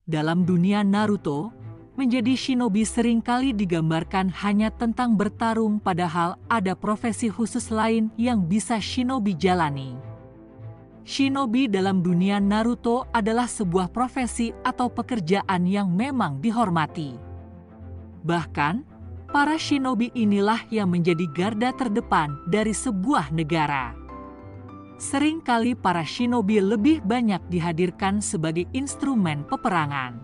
Dalam dunia Naruto, menjadi shinobi seringkali digambarkan hanya tentang bertarung, padahal ada profesi khusus lain yang bisa shinobi jalani. Shinobi dalam dunia Naruto adalah sebuah profesi atau pekerjaan yang memang dihormati. Bahkan, para shinobi inilah yang menjadi garda terdepan dari sebuah negara. Seringkali para shinobi lebih banyak dihadirkan sebagai instrumen peperangan.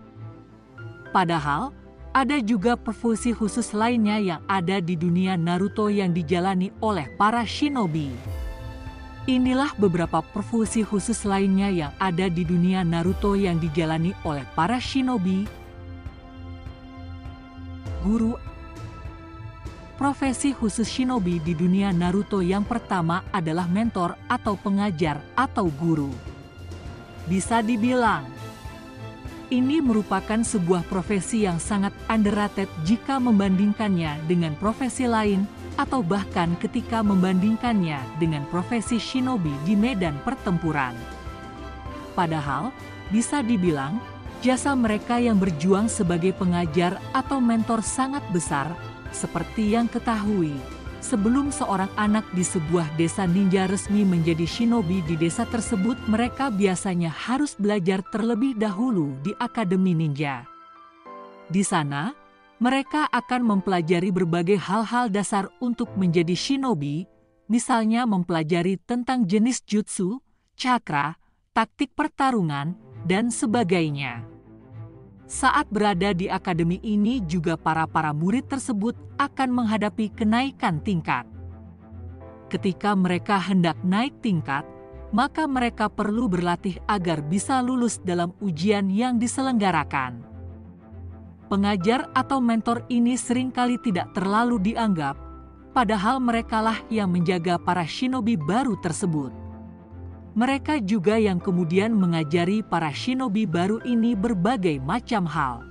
Padahal, ada juga profesi khusus lainnya yang ada di dunia Naruto yang dijalani oleh para shinobi. Inilah beberapa profesi khusus lainnya yang ada di dunia Naruto yang dijalani oleh para shinobi. Guru. Profesi khusus shinobi di dunia Naruto yang pertama adalah mentor atau pengajar atau guru. Bisa dibilang, ini merupakan sebuah profesi yang sangat underrated jika membandingkannya dengan profesi lain atau bahkan ketika membandingkannya dengan profesi shinobi di medan pertempuran. Padahal, bisa dibilang, jasa mereka yang berjuang sebagai pengajar atau mentor sangat besar. Seperti yang ketahui, sebelum seorang anak di sebuah desa ninja resmi menjadi shinobi di desa tersebut, mereka biasanya harus belajar terlebih dahulu di akademi ninja. Di sana, mereka akan mempelajari berbagai hal-hal dasar untuk menjadi shinobi, misalnya mempelajari tentang jenis jutsu, cakra, taktik pertarungan, dan sebagainya. Saat berada di akademi ini juga para murid tersebut akan menghadapi kenaikan tingkat. Ketika mereka hendak naik tingkat, maka mereka perlu berlatih agar bisa lulus dalam ujian yang diselenggarakan. Pengajar atau mentor ini seringkali tidak terlalu dianggap, padahal merekalah yang menjaga para shinobi baru tersebut. Mereka juga yang kemudian mengajari para shinobi baru ini berbagai macam hal.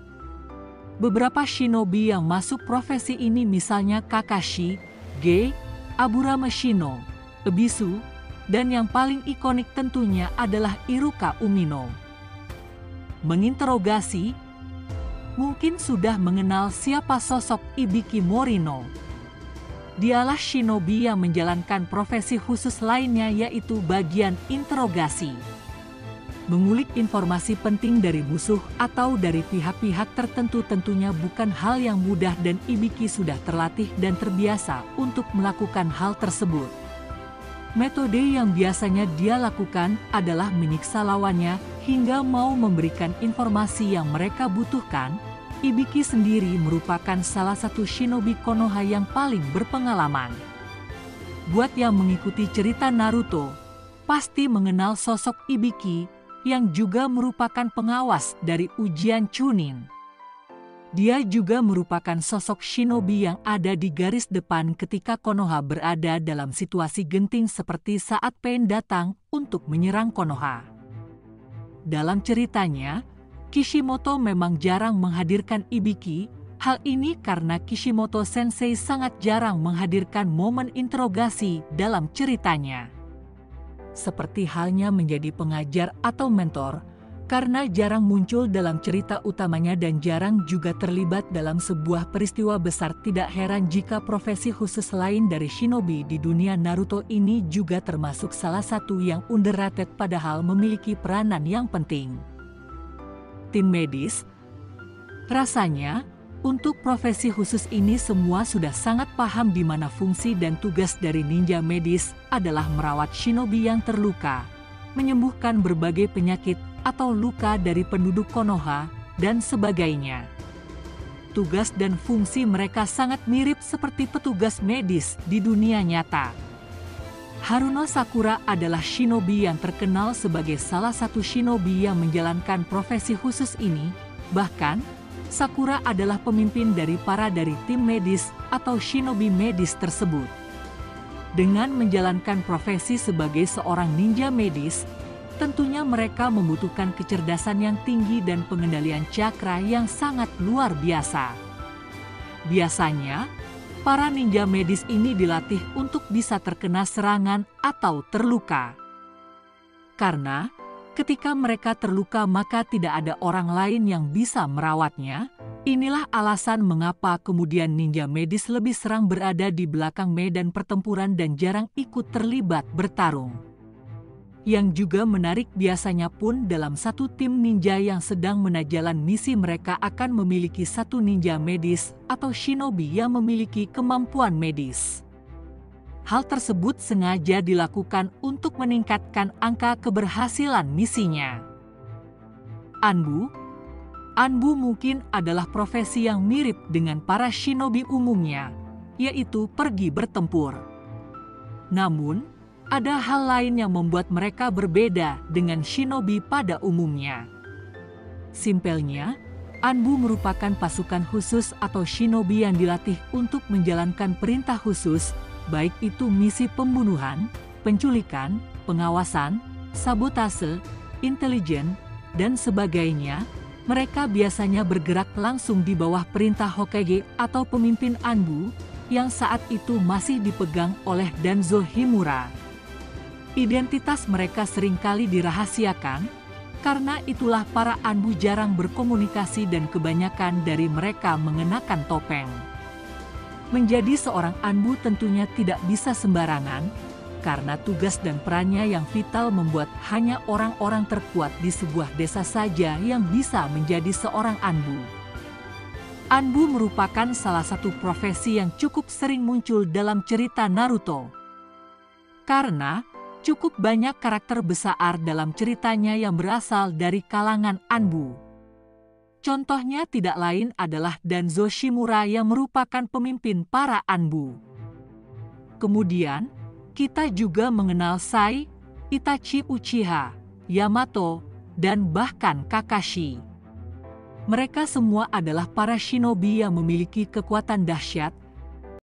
Beberapa shinobi yang masuk profesi ini misalnya Kakashi, Ge, Aburame Shino, Ebisu, dan yang paling ikonik tentunya adalah Iruka Umino. Menginterogasi, mungkin sudah mengenal siapa sosok Ibiki Morino. Dialah shinobi yang menjalankan profesi khusus lainnya, yaitu bagian interogasi. Mengulik informasi penting dari musuh atau dari pihak-pihak tertentu tentunya bukan hal yang mudah dan Ibiki sudah terlatih dan terbiasa untuk melakukan hal tersebut. Metode yang biasanya dia lakukan adalah menyiksa lawannya hingga mau memberikan informasi yang mereka butuhkan. Ibiki sendiri merupakan salah satu shinobi Konoha yang paling berpengalaman. Buat yang mengikuti cerita Naruto, pasti mengenal sosok Ibiki yang juga merupakan pengawas dari ujian Chunin. Dia juga merupakan sosok shinobi yang ada di garis depan ketika Konoha berada dalam situasi genting seperti saat Pain datang untuk menyerang Konoha. Dalam ceritanya, Kishimoto memang jarang menghadirkan Ibiki. Hal ini karena Kishimoto Sensei sangat jarang menghadirkan momen interogasi dalam ceritanya. Seperti halnya menjadi pengajar atau mentor, karena jarang muncul dalam cerita utamanya dan jarang juga terlibat dalam sebuah peristiwa besar, tidak heran jika profesi khusus lain dari shinobi di dunia Naruto ini juga termasuk salah satu yang underrated padahal memiliki peranan yang penting. Tim medis. Rasanya, untuk profesi khusus ini semua sudah sangat paham di mana fungsi dan tugas dari ninja medis adalah merawat shinobi yang terluka, menyembuhkan berbagai penyakit atau luka dari penduduk Konoha, dan sebagainya. Tugas dan fungsi mereka sangat mirip seperti petugas medis di dunia nyata. Haruno Sakura adalah shinobi yang terkenal sebagai salah satu shinobi yang menjalankan profesi khusus ini. Bahkan, Sakura adalah pemimpin dari tim medis atau shinobi medis tersebut. Dengan menjalankan profesi sebagai seorang ninja medis, tentunya mereka membutuhkan kecerdasan yang tinggi dan pengendalian cakra yang sangat luar biasa. Biasanya, para ninja medis ini dilatih untuk bisa terkena serangan atau terluka. Karena Ketika mereka terluka maka tidak ada orang lain yang bisa merawatnya. Inilah alasan mengapa kemudian ninja medis lebih serang berada di belakang medan pertempuran dan jarang ikut terlibat bertarung. Yang juga menarik biasanya pun dalam satu tim ninja yang sedang menajalan misi mereka akan memiliki satu ninja medis atau shinobi yang memiliki kemampuan medis. Hal tersebut sengaja dilakukan untuk meningkatkan angka keberhasilan misinya. Anbu mungkin adalah profesi yang mirip dengan para shinobi umumnya, yaitu pergi bertempur. Namun, ada hal lain yang membuat mereka berbeda dengan shinobi pada umumnya. Simpelnya, Anbu merupakan pasukan khusus atau shinobi yang dilatih untuk menjalankan perintah khusus, baik itu misi pembunuhan, penculikan, pengawasan, sabotase, intelijen, dan sebagainya. Mereka biasanya bergerak langsung di bawah perintah Hokage atau pemimpin Anbu, yang saat itu masih dipegang oleh Danzo Himura. Identitas mereka seringkali dirahasiakan, karena itulah para Anbu jarang berkomunikasi dan kebanyakan dari mereka mengenakan topeng. Menjadi seorang Anbu tentunya tidak bisa sembarangan, karena tugas dan perannya yang vital membuat hanya orang-orang terkuat di sebuah desa saja yang bisa menjadi seorang Anbu. Anbu merupakan salah satu profesi yang cukup sering muncul dalam cerita Naruto. Karena cukup banyak karakter besar dalam ceritanya yang berasal dari kalangan Anbu. Contohnya tidak lain adalah Danzo Shimura yang merupakan pemimpin para Anbu. Kemudian, kita juga mengenal Sai, Itachi Uchiha, Yamato, dan bahkan Kakashi. Mereka semua adalah para shinobi yang memiliki kekuatan dahsyat,